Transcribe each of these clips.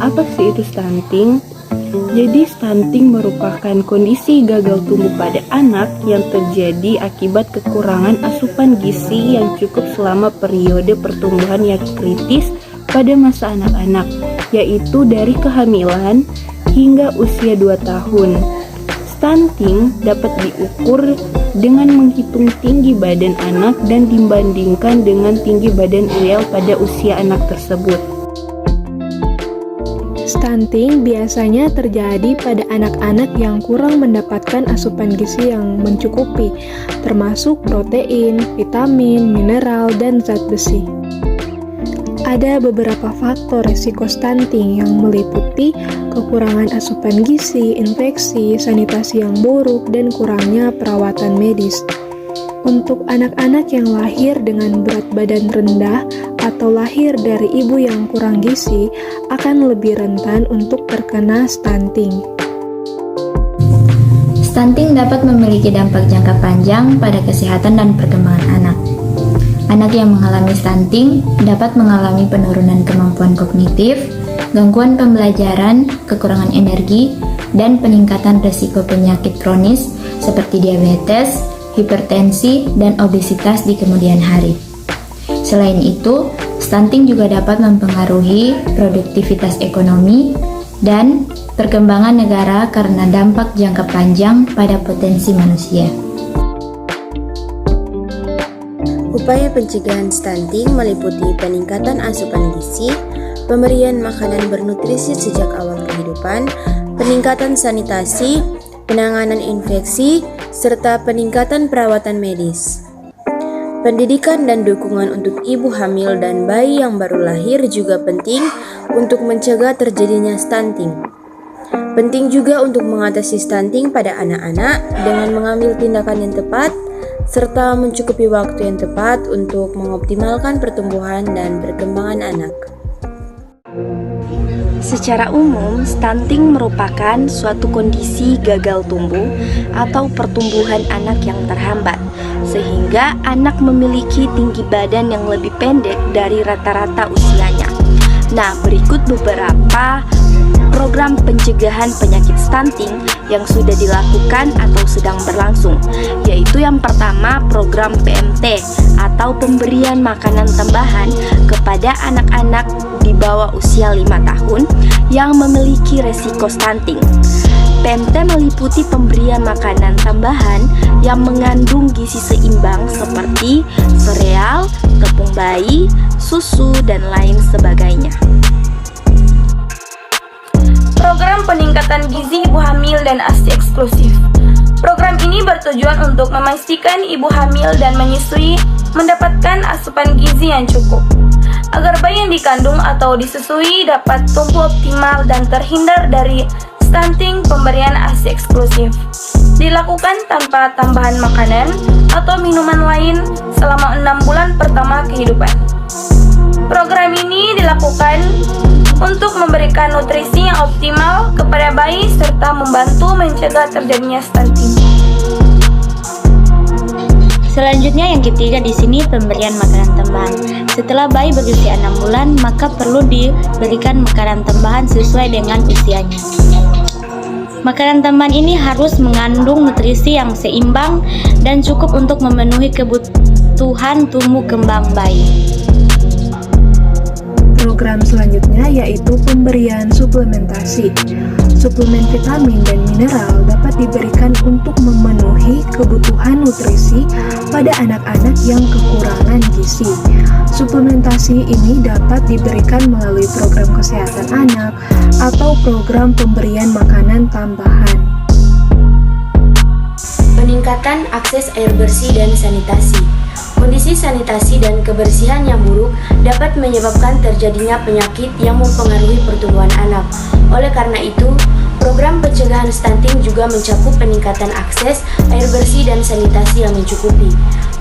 Apa sih itu stunting? Jadi stunting merupakan kondisi gagal tumbuh pada anak yang terjadi akibat kekurangan asupan gizi yang cukup selama periode pertumbuhan yang kritis pada masa anak-anak, yaitu dari kehamilan hingga usia 2 tahun. Stunting dapat diukur dengan menghitung tinggi badan anak dan dibandingkan dengan tinggi badan ideal pada usia anak tersebut. Stunting biasanya terjadi pada anak-anak yang kurang mendapatkan asupan gizi yang mencukupi, termasuk protein, vitamin, mineral, dan zat besi. Ada beberapa faktor risiko stunting yang meliputi kekurangan asupan gizi, infeksi, sanitasi yang buruk, dan kurangnya perawatan medis. Untuk anak-anak yang lahir dengan berat badan rendah atau lahir dari ibu yang kurang gizi akan lebih rentan untuk terkena stunting. Stunting dapat memiliki dampak jangka panjang pada kesehatan dan perkembangan anak. Anak yang mengalami stunting dapat mengalami penurunan kemampuan kognitif, gangguan pembelajaran, kekurangan energi, dan peningkatan risiko penyakit kronis seperti diabetes, hipertensi, dan obesitas di kemudian hari. Selain itu, stunting juga dapat mempengaruhi produktivitas ekonomi dan perkembangan negara karena dampak jangka panjang pada potensi manusia. Upaya pencegahan stunting meliputi peningkatan asupan gizi, pemberian makanan bernutrisi sejak awal kehidupan, peningkatan sanitasi, penanganan infeksi, serta peningkatan perawatan medis. Pendidikan dan dukungan untuk ibu hamil dan bayi yang baru lahir juga penting untuk mencegah terjadinya stunting. Penting juga untuk mengatasi stunting pada anak-anak dengan mengambil tindakan yang tepat, serta mencukupi waktu yang tepat untuk mengoptimalkan pertumbuhan dan perkembangan anak. Secara umum, stunting merupakan suatu kondisi gagal tumbuh atau pertumbuhan anak yang terhambat, sehingga anak memiliki tinggi badan yang lebih pendek dari rata-rata usianya. Nah, berikut beberapa program pencegahan penyakit stunting yang sudah dilakukan atau sedang berlangsung, yaitu yang pertama program PMT atau pemberian makanan tambahan kepada anak-anak di bawah usia 5 tahun yang memiliki resiko stunting. PMT meliputi pemberian makanan tambahan yang mengandung gizi seimbang seperti sereal, tepung bayi, susu, dan lain sebagainya. Program peningkatan gizi ibu hamil dan ASI eksklusif. Program ini bertujuan untuk memastikan ibu hamil dan menyusui mendapatkan asupan gizi yang cukup, agar bayi yang dikandung atau disusui dapat tumbuh optimal dan terhindar dari stunting. Pemberian ASI eksklusif dilakukan tanpa tambahan makanan atau minuman lain selama 6 bulan pertama kehidupan. Program ini dilakukan untuk memberikan nutrisi yang optimal kepada bayi serta membantu mencegah terjadinya stunting. Selanjutnya yang ketiga di sini pemberian makanan tambahan. Setelah bayi berusia 6 bulan, maka perlu diberikan makanan tambahan sesuai dengan usianya. Makanan tambahan ini harus mengandung nutrisi yang seimbang dan cukup untuk memenuhi kebutuhan tumbuh kembang bayi. Program selanjutnya yaitu pemberian suplementasi. Suplemen vitamin dan mineral dapat diberikan untuk memenuhi kebutuhan nutrisi pada anak-anak yang kekurangan gizi. Suplementasi ini dapat diberikan melalui program kesehatan anak atau program pemberian makanan tambahan. Peningkatan akses air bersih dan sanitasi. Kondisi sanitasi dan kebersihan yang buruk dapat menyebabkan terjadinya penyakit yang mempengaruhi pertumbuhan anak. Oleh karena itu, program pencegahan stunting juga mencakup peningkatan akses air bersih dan sanitasi yang mencukupi.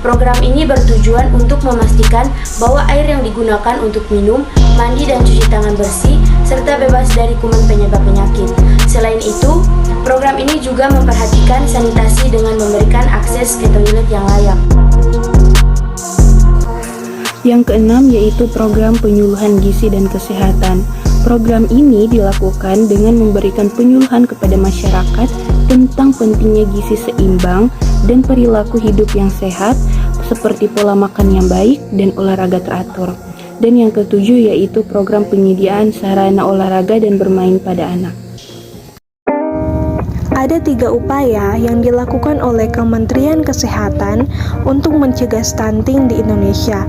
Program ini bertujuan untuk memastikan bahwa air yang digunakan untuk minum, mandi, dan cuci tangan bersih, serta bebas dari kuman penyebab penyakit. Selain itu, program ini juga memperhatikan sanitasi dengan memberikan akses ke toilet yang layak. Yang keenam yaitu program penyuluhan gizi dan kesehatan. Program ini dilakukan dengan memberikan penyuluhan kepada masyarakat tentang pentingnya gizi seimbang dan perilaku hidup yang sehat, seperti pola makan yang baik dan olahraga teratur. Dan yang ketujuh yaitu program penyediaan sarana olahraga dan bermain pada anak. Ada 3 upaya yang dilakukan oleh Kementerian Kesehatan untuk mencegah stunting di Indonesia.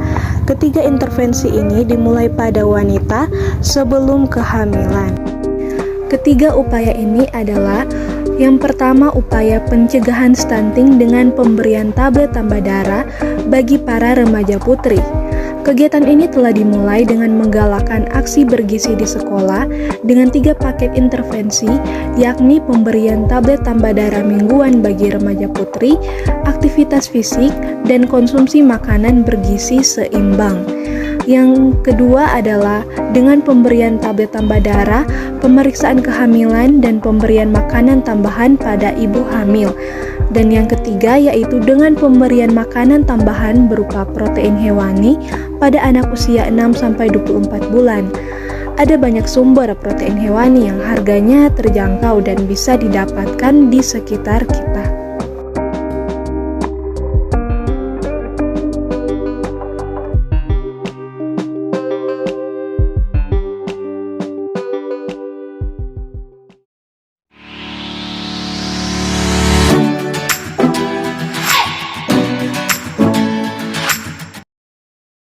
Ketiga intervensi ini dimulai pada wanita sebelum kehamilan. Ketiga upaya ini adalah: yang pertama, upaya pencegahan stunting dengan pemberian tablet tambah darah bagi para remaja putri. Kegiatan ini telah dimulai dengan menggalakkan aksi bergizi di sekolah dengan 3 paket intervensi, yakni pemberian tablet tambah darah mingguan bagi remaja putri, aktivitas fisik, dan konsumsi makanan bergizi seimbang. Yang kedua adalah dengan pemberian tablet tambah darah, pemeriksaan kehamilan, dan pemberian makanan tambahan pada ibu hamil. Dan yang ketiga yaitu dengan pemberian makanan tambahan berupa protein hewani pada anak usia 6-24 bulan. Ada banyak sumber protein hewani yang harganya terjangkau dan bisa didapatkan di sekitar kita.